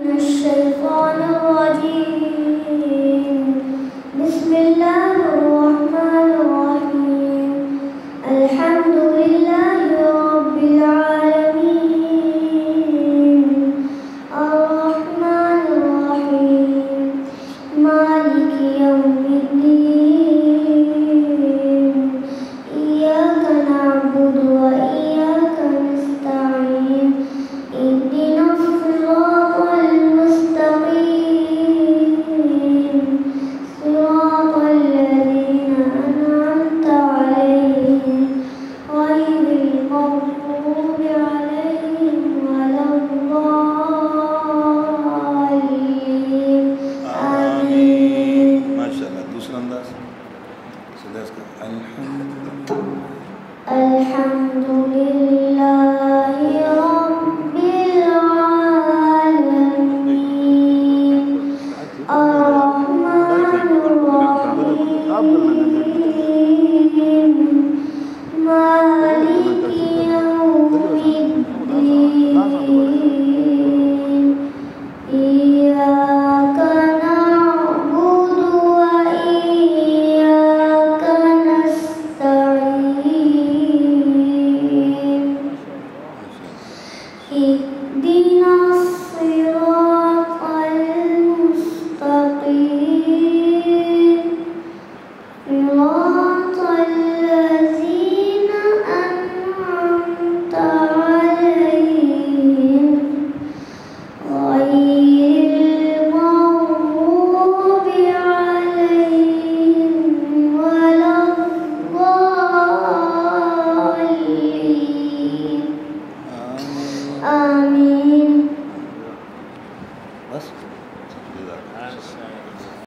من الشيطان الرجيم. بسم الله الرحمن الرحيم. الحمد لله رب العالمين، الرحمن الرحيم، مالك يوم الدين، إياك نعبد وإياك نستعين، اهدنا الصراط المستقيم، صراط الذين أنعمت عليهم غير المغضوب عليهم ولا الضالين. آمين. माशाअल्लाह। दूसरा अंदाज الحمد لله رب العالمين، الرحمن الرحيم، مالك يوم الدين، إياك نعبد وإياك نستعين، اهدنا الصراط المستقيم، صراط الذين أنعمت عليهم غير المغضوب عليهم ولا الضالين. آمين. बस।